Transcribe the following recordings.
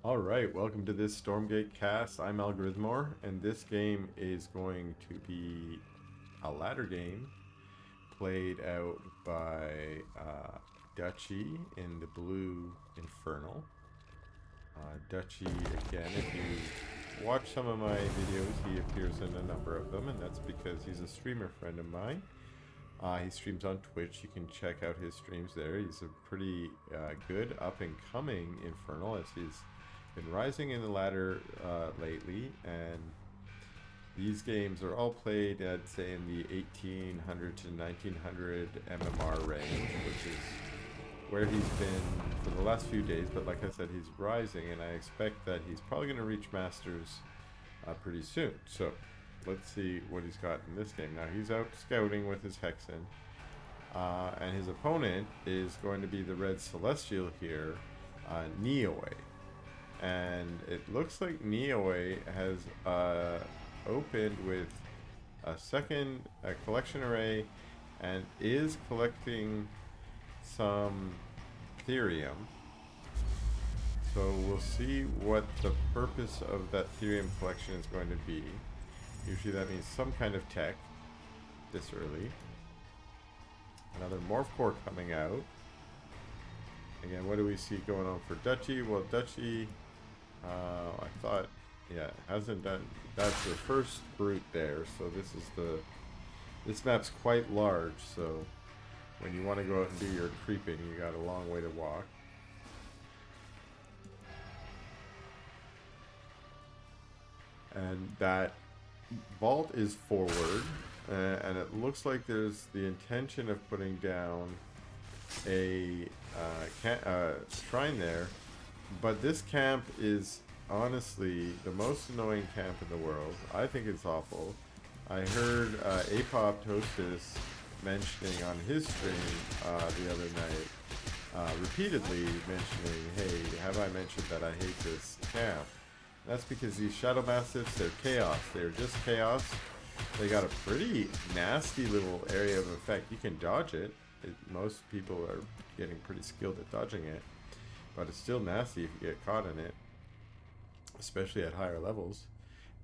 Alright, welcome to this Stormgate cast. I'm Algorithmore, and this game is going to be a ladder game played out by Dutchy in the blue Infernal. Dutchy, again, if you watch some of my videos, he appears in a number of them, and that's because he's a streamer friend of mine. He streams on Twitch. You can check out his streams there. He's a pretty good up-and-coming Infernal, as he's been rising in the ladder lately, and these games are all played, I'd say, in the 1800 to 1900 MMR range, which is where he's been for the last few days. But like I said, he's rising, and I expect that he's probably going to reach Masters pretty soon. So let's see what he's got in this game. Now, he's out scouting with his Hexen, and his opponent is going to be the Red Celestial here, Neoy. And it looks like Neoy has opened with a collection array and is collecting some Therium. So we'll see what the purpose of that Therium collection is going to be. Usually that means some kind of tech this early. Another Morph Core coming out. Again, what do we see going on for Dutchy? Well, Dutchy, I thought, yeah, hasn't done, that's the first brute there, so this map's quite large, so when you want to go out and do your creeping, you got a long way to walk. And that vault is forward, and it looks like there's the intention of putting down a shrine there, but this camp is honestly the most annoying camp in the world. I think it's awful. I heard Apoptosis mentioning on his stream the other night, repeatedly mentioning, hey, have I mentioned that I hate this camp? That's because these Shadow Mastiffs, they're chaos. They're just chaos. They got a pretty nasty little area of effect. You can dodge it. Most people are getting pretty skilled at dodging it, but it's still nasty if you get caught in it, especially at higher levels.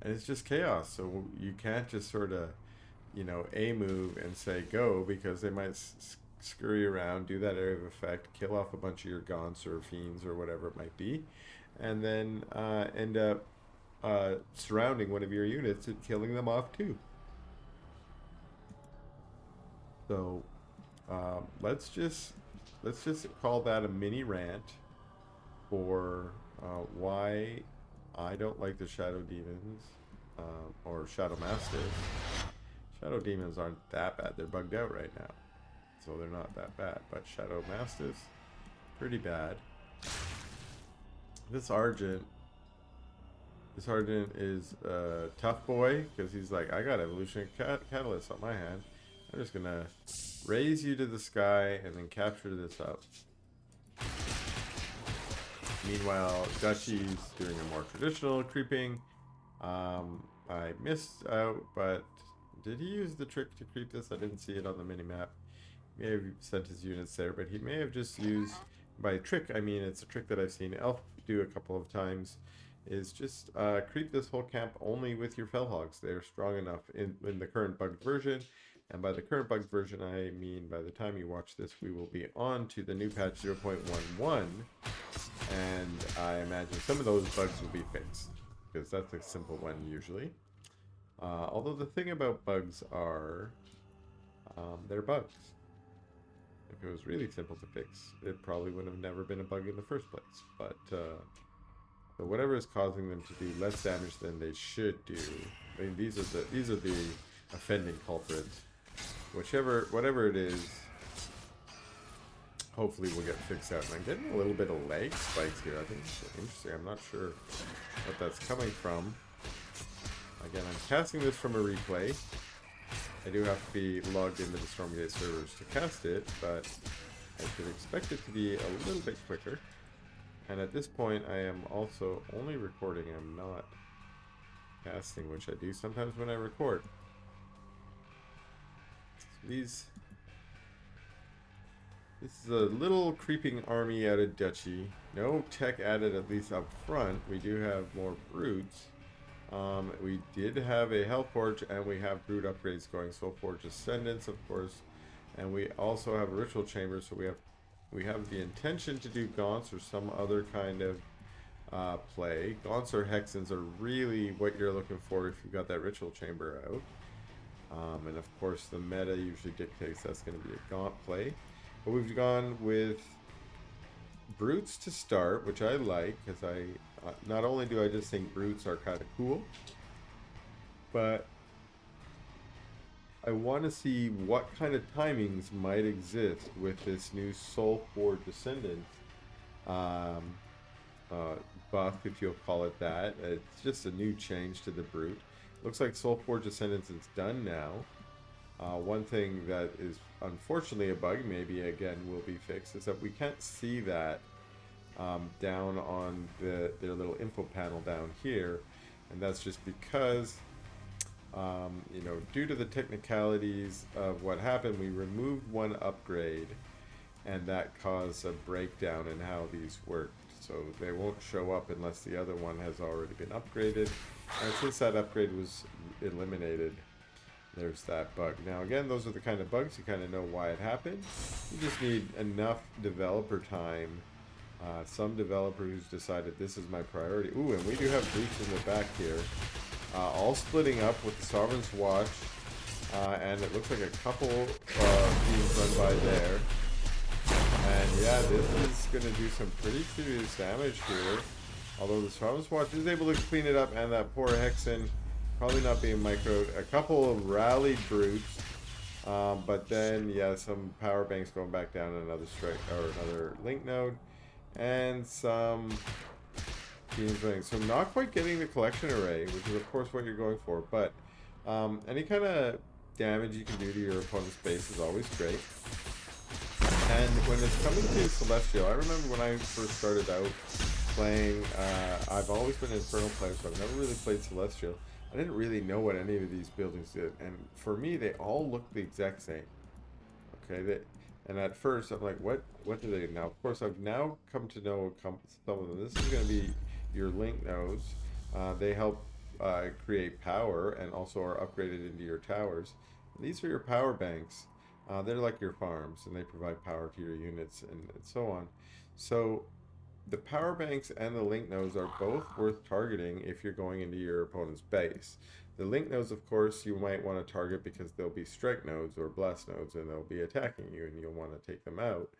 And it's just chaos, so you can't just sort of, A move and say go, because they might scurry around, do that area of effect, kill off a bunch of your Gaunts or Fiends or whatever it might be, and then end up surrounding one of your units and killing them off too. So let's just call that a mini rant for why I don't like the Shadow Demons or Shadow Mastiffs. Shadow Demons aren't that bad. They're bugged out right now, so they're not that bad. But Shadow Mastiffs, pretty bad. This Argent is a tough boy because he's like, I got Evolutionary Catalyst on my hand. I'm just gonna raise you to the sky and then capture this up. Meanwhile, Dutchy's doing a more traditional creeping. I missed out, but did he use the trick to creep this? I didn't see it on the minimap. He may have sent his units there, but he may have just used, by trick, I mean it's a trick that I've seen Elf do a couple of times, is just creep this whole camp only with your Fellhogs. They're strong enough in the current bugged version. And by the current bugged version, I mean by the time you watch this, we will be on to the new patch 0.11. And I imagine some of those bugs will be fixed, because that's a simple one usually. Although the thing about bugs are, they're bugs. If it was really simple to fix, it probably would have never been a bug in the first place. But whatever is causing them to do less damage than they should do, I mean, these are the offending culprits. Whatever it is, hopefully we'll get fixed out. And I'm getting a little bit of lag spikes here. I think it's interesting. I'm not sure what that's coming from. Again, I'm casting this from a replay. I do have to be logged into the Stormgate servers to cast it, but I should expect it to be a little bit quicker. And at this point, I am also only recording. I'm not casting, which I do sometimes when I record. So these This is a little creeping army out of Dutchy. No tech added, at least up front. We do have more brutes. We did have a Hell Forge, and we have brute upgrades going. Soul Forge Ascendants, of course, and we also have a Ritual Chamber. So we have the intention to do Gaunts or some other kind of play. Gaunts or Hexens are really what you're looking for if you've got that Ritual Chamber out. And of course, the meta usually dictates that's going to be a Gaunt play. But we've gone with brutes to start, which I like, because not only do I just think brutes are kind of cool, but I want to see what kind of timings might exist with this new Soul Forge Descendant buff, if you'll call it that. It's just a new change to the brute. Looks like Soul Forge Descendants is done now. One thing that is unfortunately a bug, maybe again will be fixed, is that we can't see that down on their little info panel down here, and that's just because you know, due to the technicalities of what happened, we removed one upgrade, and that caused a breakdown in how these work. So they won't show up unless the other one has already been upgraded, and since that upgrade was eliminated, there's that bug. Now again, those are the kind of bugs, you kind of know why it happened. You just need enough developer time. Some developer who's decided this is my priority. Ooh, and we do have brutes in the back here. All splitting up with the Sovereign's Watch. And it looks like a couple being run by there. And yeah, this is going to do some pretty serious damage here. Although the Sovereign's Watch is able to clean it up, and that poor Hexen probably not being microed. A couple of rallied brutes, but then yeah, some power banks going back down, another strike or another link node, and some beams running. So not quite getting the collection array, which is of course what you're going for. But any kind of damage you can do to your opponent's base is always great. And when it's coming to Celestial, I remember when I first started out playing, I've always been an Infernal player, so I've never really played Celestial. I didn't really know what any of these buildings did, and for me, they all look the exact same. Okay, and at first, I'm like, what do they do? Now, of course, I've now come to know some of them. This is going to be your link nodes. They help create power and also are upgraded into your towers. These are your power banks. They're like your farms, and they provide power to your units and so on. So the power banks and the link nodes are both worth targeting if you're going into your opponent's base. The link nodes, of course, you might want to target because they'll be strike nodes or blast nodes, and they'll be attacking you, and you'll want to take them out.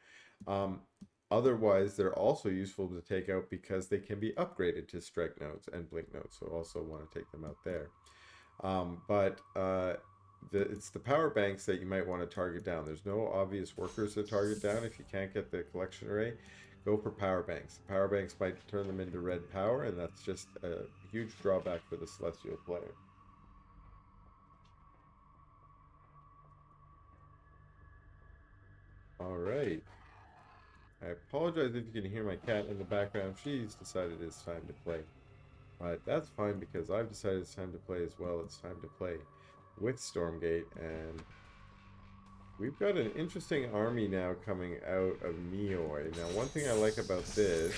Otherwise, they're also useful to take out because they can be upgraded to strike nodes and blink nodes, so also want to take them out there. It's the power banks that you might want to target down. There's no obvious workers to target down if you can't get the collection array. Go for power banks. Power banks might turn them into red power, and that's just a huge drawback for the Celestial player. Alright. I apologize if you can hear my cat in the background. She's decided it's time to play. But that's fine because I've decided it's time to play as well. It's time to play with Stormgate, and we've got an interesting army now coming out of Neoy. Now, one thing I like about this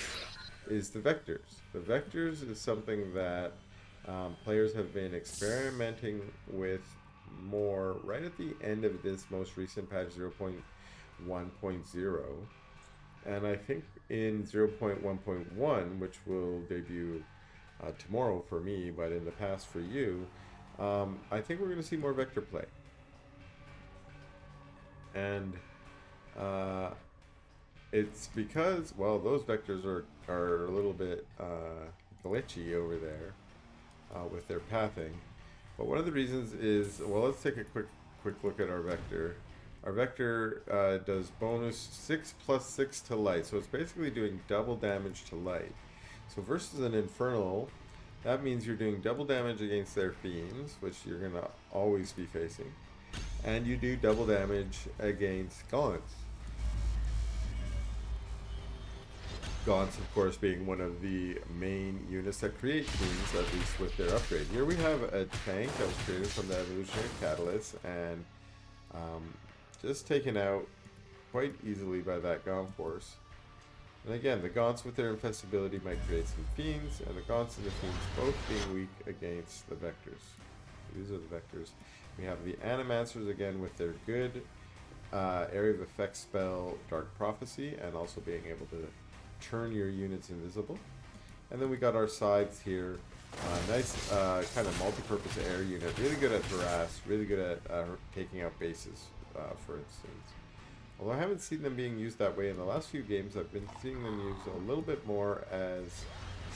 is the vectors. The vectors is something that players have been experimenting with more right at the end of this most recent patch 0.1.0. And I think in 0.1.1, which will debut tomorrow for me, but in the past for you, I think we're going to see more vector play. And it's because, well, those vectors are a little bit glitchy over there with their pathing. But one of the reasons is, well, let's take a quick look at our vector. Our vector does bonus 6 + 6 to light, so it's basically doing double damage to light. So versus an Infernal, that means you're doing double damage against their fiends, which you're going to always be facing. And you do double damage against Gaunts. Gaunts, of course, being one of the main units that create fiends, at least with their upgrade. Here we have a tank that was created from the Evolutionary Catalyst, and just taking out quite easily by that Gaunt force. And again, the Gaunts with their infestability might create some Fiends, and the Gaunts and the Fiends both being weak against the Vectors. These are the Vectors. We have the Animancers again with their good area of effect spell Dark Prophecy, and also being able to turn your units invisible. And then we got our sides here. Nice kind of multi-purpose air unit. Really good at harass. Really good at taking out bases, for instance. Although I haven't seen them being used that way in the last few games, I've been seeing them used a little bit more as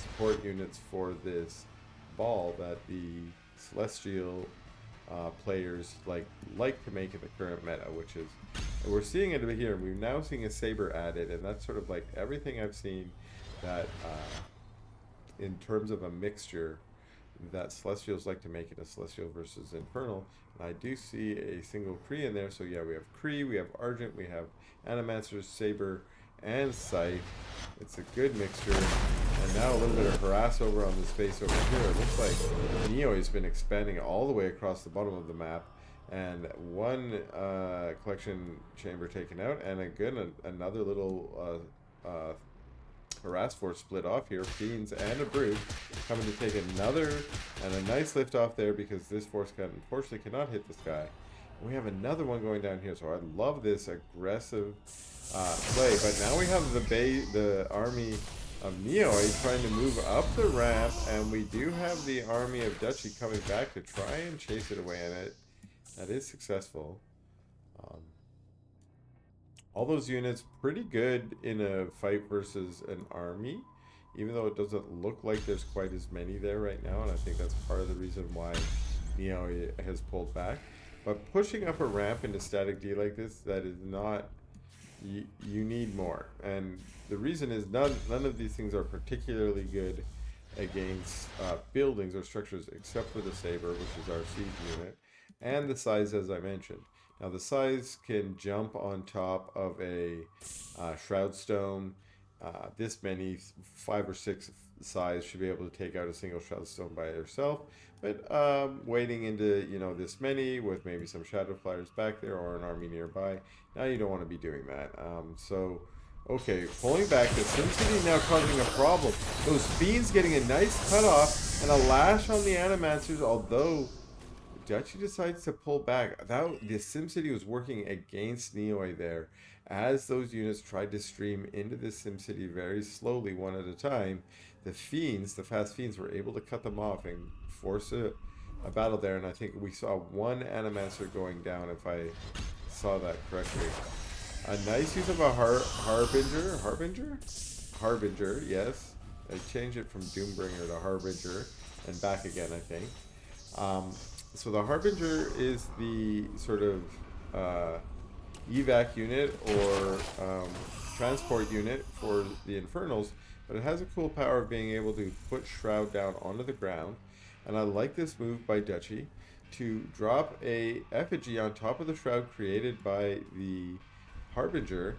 support units for this ball that the Celestial players like to make in the current meta, which is, we're seeing it over here. We're now seeing a Saber added, and that's sort of like everything I've seen that in terms of a mixture that Celestials like to make it a Celestial versus Infernal. And I do see a single Kree in there, so yeah, we have Kree, we have Argent, we have Animancers, Saber, and Scythe. It's a good mixture. And now a little bit of harass over on the space over here. It looks like Neoy has been expanding all the way across the bottom of the map. And one collection chamber taken out, and again another little harass force split off here. Fiends and a Brute coming to take another, and a nice lift off there because this force unfortunately cannot hit the sky. And we have another one going down here, so I love this aggressive play. But now we have the army of Neoy trying to move up the ramp, and we do have the army of Dutchy coming back to try and chase it away, and that is successful. All those units pretty good in a fight versus an army, even though it doesn't look like there's quite as many there right now, and I think that's part of the reason why Neoy has pulled back. But pushing up a ramp into static D like this, that is not, you need more. And the reason is none of these things are particularly good against buildings or structures except for the Saber, which is our siege unit, and the size, as I mentioned. Now the size can jump on top of a Shroud Stone. This many, 5 or 6 size should be able to take out a single Shroud Stone by herself. But wading into, you know, this many with maybe some Shadow Flyers back there or an army nearby, now you don't want to be doing that. Okay, pulling back, the SimCity now causing a problem. Those Fiends getting a nice cutoff and a lash on the Animancers, although Dutchy decides to pull back. The SimCity was working against Neoy there as those units tried to stream into the SimCity very slowly, one at a time. The Fiends, the fast Fiends, were able to cut them off and force a battle there, and I think we saw one Animancer going down, if I saw that correctly. A nice use of a Harbinger, yes. I changed it from Doombringer to Harbinger, and back again, I think. So the Harbinger is the sort of evac unit or transport unit for the Infernals, but it has a cool power of being able to put Shroud down onto the ground. And I like this move by Dutchy to drop a effigy on top of the Shroud created by the Harbinger,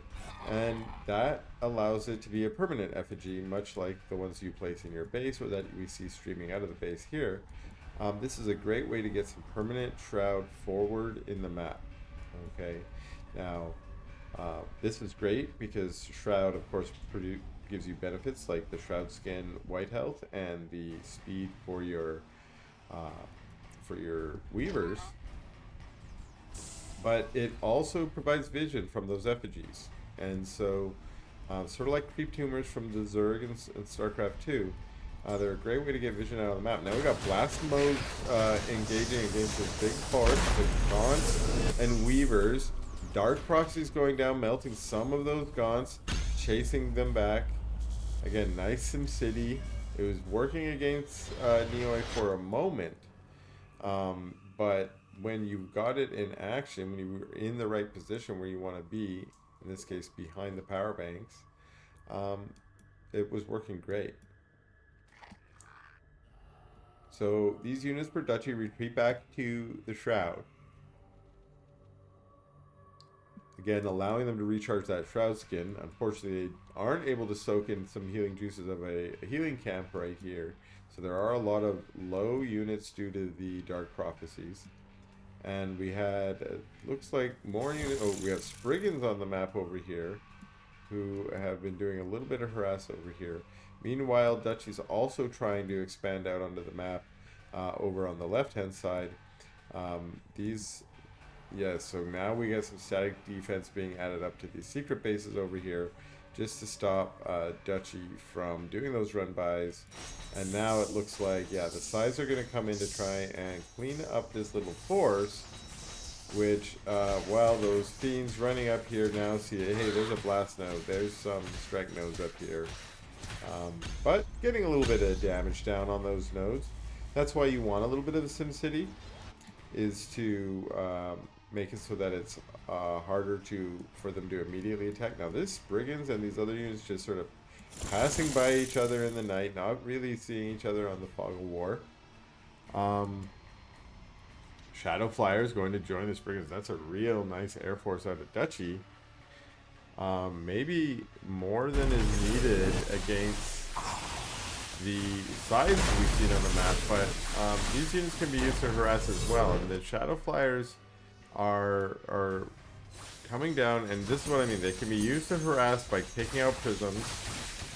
and that allows it to be a permanent effigy, much like the ones you place in your base or that we see streaming out of the base here. This is a great way to get some permanent Shroud forward in the map. Okay, now this is great because Shroud, of course, gives you benefits like the Shroud Skin white health and the speed for your Weavers. But it also provides vision from those effigies, and so sort of like creep tumors from the Zerg and StarCraft 2. They're a great way to get vision out of the map. Now we got blast mode engaging against this big force with Gaunts and Weavers. Dark Proxies going down, melting some of those Gaunts, chasing them back. Again, nice SimCity. It was working against Neoy for a moment, but when you got it in action, when you were in the right position where you want to be, in this case behind the power banks, it was working great. So these units for Dutchy retreat back to the Shroud. Again, allowing them to recharge that Shroud Skin. Unfortunately, they aren't able to soak in some healing juices of a healing camp right here. So there are a lot of low units due to the Dark Prophecies. And we had, looks like more units. Oh, we have Spriggans on the map over here, who have been doing a little bit of harass over here. Meanwhile, Dutchy's also trying to expand out onto the map over on the left-hand side. So now we get some static defense being added up to these secret bases over here, just to stop Dutchy from doing those run-bys. And now it looks like, yeah, the sides are going to come in to try and clean up this little force, which, while those fiends running up here now see, hey, there's a blast node, there's some strike nodes up here. But getting a little bit of damage down on those nodes. That's why you want a little bit of the SimCity, is to make it so that it's harder for them to immediately attack. Now this Brigands and these other units just sort of passing by each other in the night, not really seeing each other on the Fog of War. Shadow Flyers going to join the Brigands. That's a real nice air force out of Dutchy. Maybe more than is needed against the size we've seen on the map, but these units can be used to harass as well. And the Shadow Flyers are coming down, and this is what I mean. They can be used to harass by taking out prisms,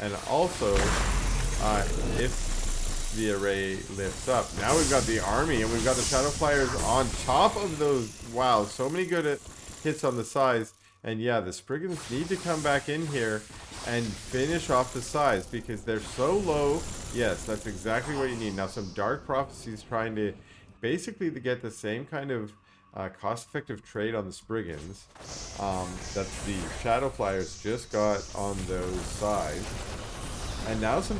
and also if the array lifts up. Now we've got the army, and we've got the Shadow Flyers on top of those. Wow, so many good hits on the sides. And yeah, the Spriggans need to come back in here and finish off the sides because they're so low. Yes, that's exactly what you need. Now some Dark Prophecies trying to basically to get the same kind of cost-effective trade on the Spriggans that the Shadow Flyers just got on those sides. And now some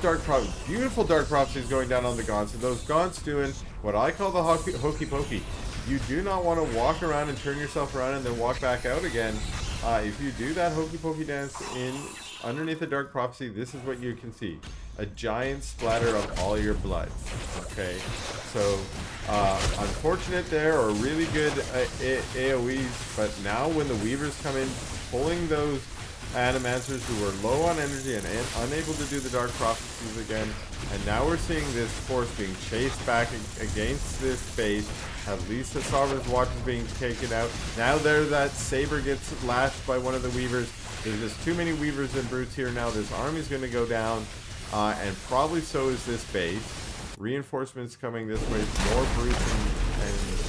beautiful Dark Prophecies going down on the Gaunts. And those Gaunts doing what I call the hokey pokey. You do not want to walk around and turn yourself around and then walk back out again. If you do that hokey pokey dance underneath the Dark Prophecy, this is what you can see. A giant splatter of all your blood. Okay, so unfortunate there, or really good AoEs, but now when the Weavers come in, pulling those Animancers who were low on energy and unable to do the Dark Prophecies again, and now we're seeing this force being chased back against this base. At least the Sovereign's Watch is being taken out. Now that Saber gets lashed by one of the Weavers. There's just too many Weavers and Brutes here now. This army's going to go down, and probably so is this base. Reinforcements coming this way, more Brutes and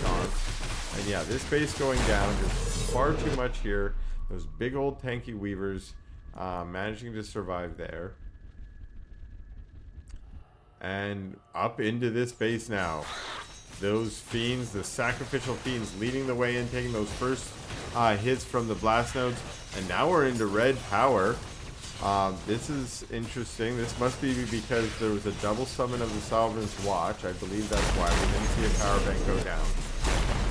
Gaunts. And yeah, this base going down, just far too much here. Those big old tanky Weavers managing to survive there. And up into this base now. Those fiends, the sacrificial fiends, leading the way in, taking those first hits from the blast nodes. And now we're into red power. This is interesting. This must be because there was a double summon of the Sovereign's Watch. I believe that's why we didn't see a power bank go down.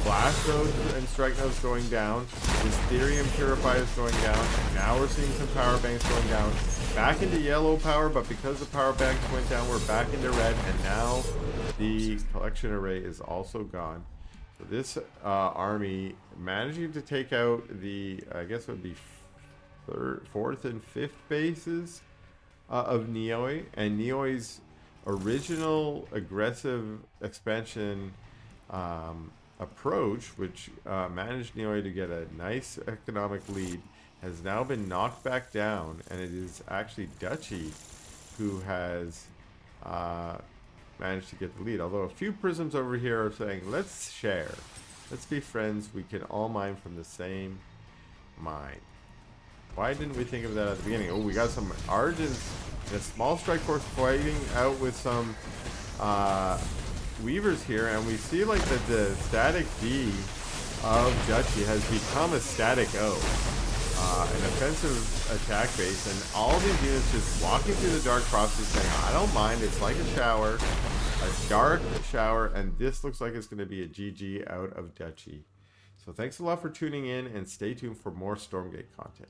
Blast nodes and strike nodes going down. Mysterium purifiers going down. Now we're seeing some power banks going down. Back into yellow power, but because the power banks went down, we're back into red. And now the collection array is also gone. So this army managing to take out the, I guess it would be fourth and fifth bases of Neoy. And Neoy's original aggressive expansion approach, which managed Neoy to get a nice economic lead, has now been knocked back down, and it is actually Dutchy who has managed to get the lead. Although a few prisms over here are saying, let's share, let's be friends, we can all mine from the same mine. Why didn't we think of that at the beginning? Oh, we got some Argents and a small strike force fighting out with some Weavers here, and we see like that the static D of Dutchy has become a static O, an offensive attack base, and all these units just walking through the Dark Prophecy saying, I don't mind, it's like a shower, a dark shower, and this looks like it's going to be a GG out of Dutchy. So thanks a lot for tuning in, and stay tuned for more Stormgate content.